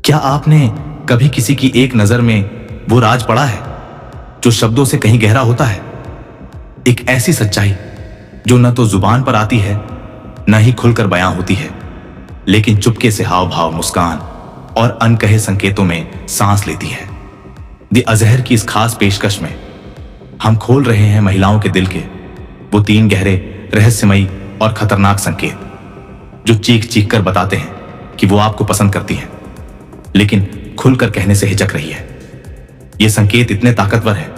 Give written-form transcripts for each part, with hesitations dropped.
क्या आपने कभी किसी की एक नजर में वो राज पढ़ा है जो शब्दों से कहीं गहरा होता है? एक ऐसी सच्चाई जो न तो जुबान पर आती है न ही खुलकर बयां होती है, लेकिन चुपके से हाव भाव, मुस्कान और अनकहे संकेतों में सांस लेती है। द अजहर की इस खास पेशकश में हम खोल रहे हैं महिलाओं के दिल के वो 3 गहरे, रहस्यमयी और खतरनाक संकेत जो चीख चीख कर बताते हैं कि वो आपको पसंद करती हैं, लेकिन खुलकर कहने से हिचक रही है। ये संकेत इतने ताकतवर है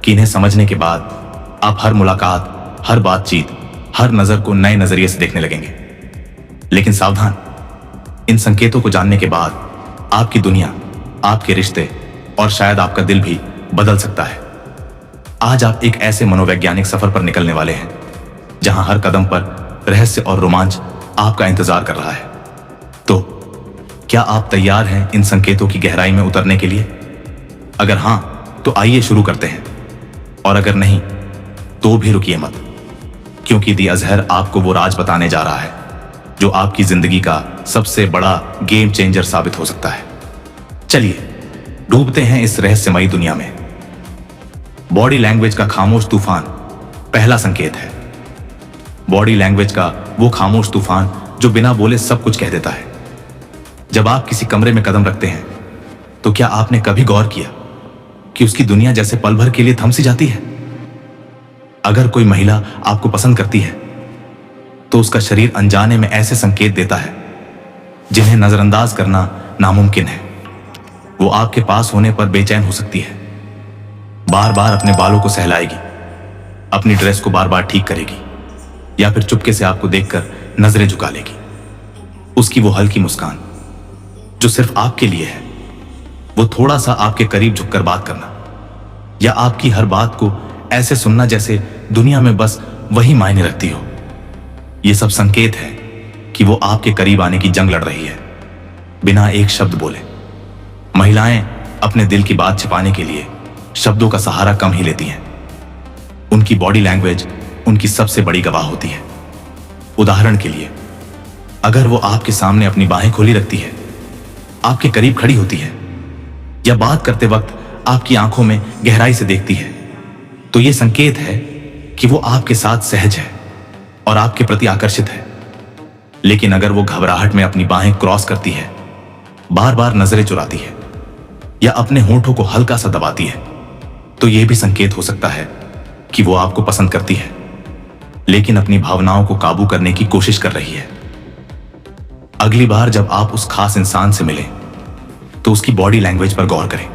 कि इन्हें समझने के बाद आप हर मुलाकात, हर बातचीत, हर नजर को नए नजरिए से देखने लगेंगे। लेकिन सावधान, इन संकेतों को जानने के बाद आपकी दुनिया, आपके रिश्ते और शायद आपका दिल भी बदल सकता है। आज आप एक ऐसे मनोवैज्ञानिक सफर पर निकलने वाले हैं जहां हर कदम पर रहस्य और रोमांच आपका इंतजार कर रहा है। तो क्या आप तैयार हैं इन संकेतों की गहराई में उतरने के लिए? अगर हां, तो आइए शुरू करते हैं, और अगर नहीं तो भी रुकिए मत, क्योंकि द अजहर आपको वो राज बताने जा रहा है जो आपकी जिंदगी का सबसे बड़ा गेम चेंजर साबित हो सकता है। चलिए डूबते हैं इस रहस्यमयी दुनिया में। बॉडी लैंग्वेज का खामोश तूफान पहला संकेत है। बॉडी लैंग्वेज का वो खामोश तूफान जो बिना बोले सब कुछ कह देता है। जब आप किसी कमरे में कदम रखते हैं तो क्या आपने कभी गौर किया कि उसकी दुनिया जैसे पल भर के लिए थम सी जाती है? अगर कोई महिला आपको पसंद करती है तो उसका शरीर अनजाने में ऐसे संकेत देता है जिन्हें नजरअंदाज करना नामुमकिन है। वो आपके पास होने पर बेचैन हो सकती है, बार बार अपने बालों को सहलाएगी, अपनी ड्रेस को बार बार ठीक करेगी, या फिर चुपके से आपको देखकर नजरें झुका लेगी। उसकी वो हल्की मुस्कान जो सिर्फ आपके लिए है, वो थोड़ा सा आपके करीब झुककर बात करना, या आपकी हर बात को ऐसे सुनना जैसे दुनिया में बस वही मायने रखती हो, ये सब संकेत है कि वो आपके करीब आने की जंग लड़ रही है, बिना एक शब्द बोले। महिलाएं अपने दिल की बात छिपाने के लिए शब्दों का सहारा कम ही लेती हैं। उनकी बॉडी लैंग्वेज उनकी सबसे बड़ी गवाह होती है। उदाहरण के लिए, अगर वो आपके सामने अपनी बाहें खोली रखती है, आपके करीब खड़ी होती है, या बात करते वक्त आपकी आंखों में गहराई से देखती है, तो ये संकेत है कि वो आपके साथ सहज है और आपके प्रति आकर्षित है। लेकिन अगर वो घबराहट में अपनी बाहें क्रॉस करती है, बार बार नजरें चुराती है, या अपने होंठों को हल्का सा दबाती है, तो यह भी संकेत हो सकता है कि वो आपको पसंद करती है, लेकिन अपनी भावनाओं को काबू करने की कोशिश कर रही है। अगली बार जब आप उस खास इंसान से मिलें तो उसकी बॉडी लैंग्वेज पर गौर करें।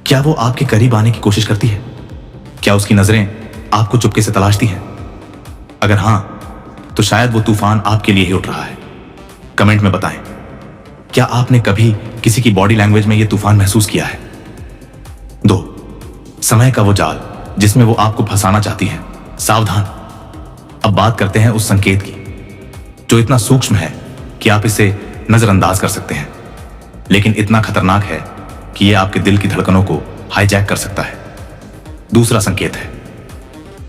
क्या वो आपके करीब आने की कोशिश करती है? क्या उसकी नजरें आपको चुपके से तलाशती हैं? अगर हां, तो शायद वो तूफान आपके लिए ही उठ रहा है। कमेंट में बताएं, क्या आपने कभी किसी की बॉडी लैंग्वेज में यह तूफान महसूस किया है? 2, समय का वो जाल जिसमें वो आपको फंसाना चाहती है। सावधान, अब बात करते हैं उस संकेत की जो इतना सूक्ष्म है कि आप इसे नजरअंदाज कर सकते हैं, लेकिन इतना खतरनाक है कि यह आपके दिल की धड़कनों को हाईजैक कर सकता है। दूसरा संकेत है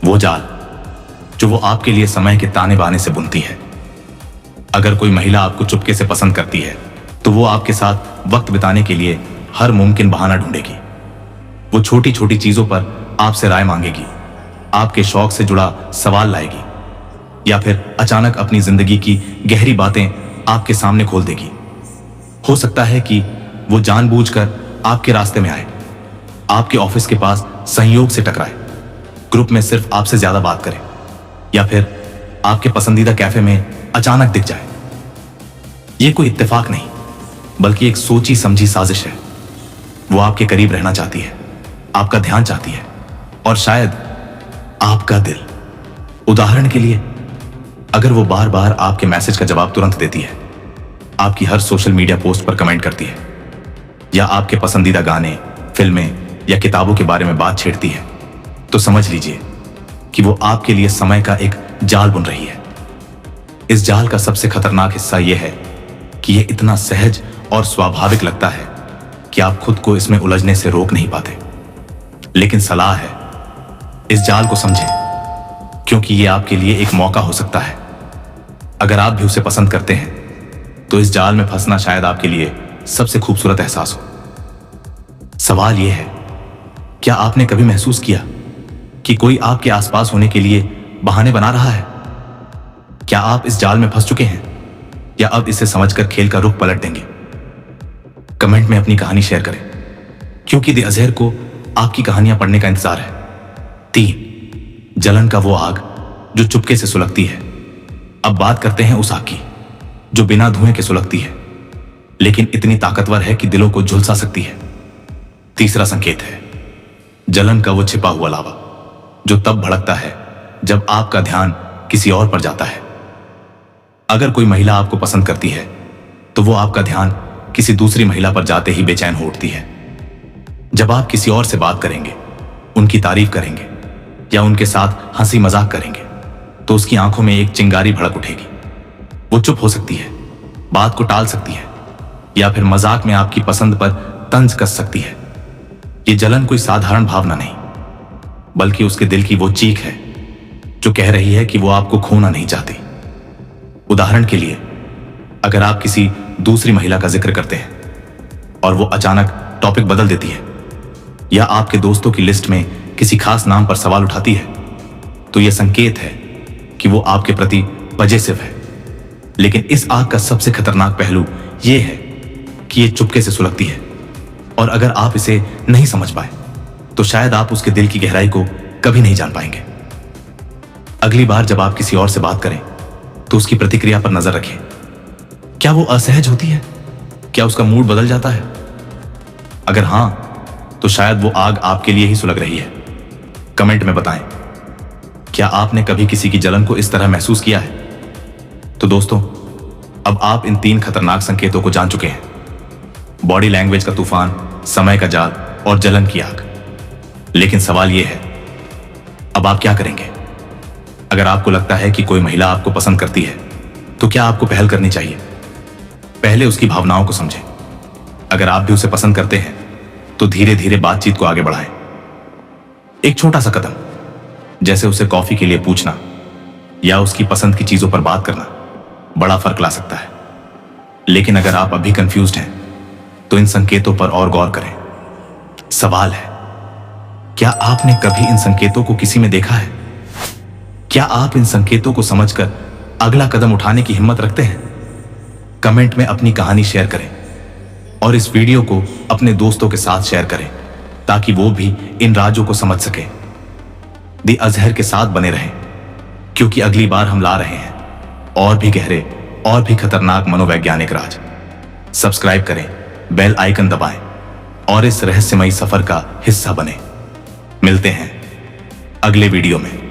वो जाल जो वो आपके लिए समय के ताने बाने से बुनती है। अगर कोई महिला आपको चुपके से पसंद करती है तो वो आपके साथ वक्त बिताने के लिए हर मुमकिन बहाना ढूंढेगी। वो छोटी छोटी चीजों पर आपसे राय मांगेगी, आपके शौक से जुड़ा सवाल लाएगी, या फिर अचानक अपनी जिंदगी की गहरी बातें आपके सामने खोल देगी। हो सकता है कि वो जानबूझकर आपके रास्ते में आए, आपके ऑफिस के पास संयोग से टकराए, ग्रुप में सिर्फ आपसे ज्यादा बात करे, या फिर आपके पसंदीदा कैफे में अचानक दिख जाए। ये कोई इत्तेफाक नहीं, बल्कि एक सोची समझी साजिश है। वो आपके करीब रहना चाहती है, आपका ध्यान चाहती है, और शायद आपका दिल। उदाहरण के लिए, अगर वो बार बार आपके मैसेज का जवाब तुरंत देती है, आपकी हर सोशल मीडिया पोस्ट पर कमेंट करती है, या आपके पसंदीदा गाने, फिल्में या किताबों के बारे में बात छेड़ती है, तो समझ लीजिए कि वो आपके लिए समय का एक जाल बुन रही है। इस जाल का सबसे खतरनाक हिस्सा यह है कि यह इतना सहज और स्वाभाविक लगता है कि आप खुद को इसमें उलझने से रोक नहीं पाते। लेकिन सलाह है, इस जाल को समझें, क्योंकि यह आपके लिए एक मौका हो सकता है। अगर आप भी उसे पसंद करते हैं तो इस जाल में फंसना शायद आपके लिए सबसे खूबसूरत एहसास हो। सवाल यह है, क्या आपने कभी महसूस किया कि कोई आपके आसपास होने के लिए बहाने बना रहा है? क्या आप इस जाल में फंस चुके हैं या अब इसे समझकर खेल का रुख पलट देंगे? कमेंट में अपनी कहानी शेयर करें, क्योंकि द अजहर को आपकी कहानियां पढ़ने का इंतजार है। 3, जलन का वो आग जो चुपके से सुलगती है। अब बात करते हैं उस आग की जो बिना धुएं के सुलगती है, लेकिन इतनी ताकतवर है कि दिलों को झुलसा सकती है। तीसरा संकेत है जलन का वो छिपा हुआ लावा जो तब भड़कता है जब आपका ध्यान किसी और पर जाता है। अगर कोई महिला आपको पसंद करती है तो वो आपका ध्यान किसी दूसरी महिला पर जाते ही बेचैन हो उठती है। जब आप किसी और से बात करेंगे, उनकी तारीफ करेंगे या उनके साथ हंसी मजाक करेंगे तो उसकी आंखों में एक चिंगारी भड़क उठेगी। वो चुप हो सकती है, बात को टाल सकती है या फिर मजाक में आपकी पसंद पर तंज कस सकती है। ये जलन कोई साधारण भावना नहीं, बल्कि उसके दिल की वो चीख है जो कह रही है कि वो आपको खोना नहीं चाहती। उदाहरण के लिए, अगर आप किसी दूसरी महिला का जिक्र करते हैं और वो अचानक टॉपिक बदल देती है या आपके दोस्तों की लिस्ट में किसी खास नाम पर सवाल उठाती है, तो यह संकेत है कि वो आपके प्रति पजेसिव है। लेकिन इस आग का सबसे खतरनाक पहलू यह है कि ये चुपके से सुलगती है, और अगर आप इसे नहीं समझ पाए तो शायद आप उसके दिल की गहराई को कभी नहीं जान पाएंगे। अगली बार जब आप किसी और से बात करें तो उसकी प्रतिक्रिया पर नजर रखें। क्या वो असहज होती है? क्या उसका मूड बदल जाता है? अगर हां, तो शायद वो आग आपके लिए ही सुलग रही है। कमेंट में बताएं, क्या आपने कभी किसी की जलन को इस तरह महसूस किया है? तो दोस्तों, अब आप इन 3 खतरनाक संकेतों को जान चुके हैं: बॉडी लैंग्वेज का तूफान, समय का जाल और जलन की आग। लेकिन सवाल यह है, अब आप क्या करेंगे? अगर आपको लगता है कि कोई महिला आपको पसंद करती है तो क्या आपको पहल करनी चाहिए? पहले उसकी भावनाओं को समझें। अगर आप भी उसे पसंद करते हैं तो धीरे धीरे बातचीत को आगे बढ़ाएं। एक छोटा सा कदम, जैसे उसे कॉफी के लिए पूछना या उसकी पसंद की चीजों पर बात करना, बड़ा फर्क ला सकता है। लेकिन अगर आप अभी कंफ्यूज्ड हैं तो इन संकेतों पर और गौर करें। सवाल है, क्या आपने कभी इन संकेतों को किसी में देखा है? क्या आप इन संकेतों को समझकर अगला कदम उठाने की हिम्मत रखते हैं? कमेंट में अपनी कहानी शेयर करें और इस वीडियो को अपने दोस्तों के साथ शेयर करें ताकि वो भी इन राजों को समझ सके। द अजहर के साथ बने रहें, क्योंकि अगली बार हम ला रहे हैं और भी गहरे और भी खतरनाक मनोवैज्ञानिक राज। सब्सक्राइब करें, बेल आइकन दबाएं और इस रहस्यमयी सफर का हिस्सा बने। मिलते हैं अगले वीडियो में।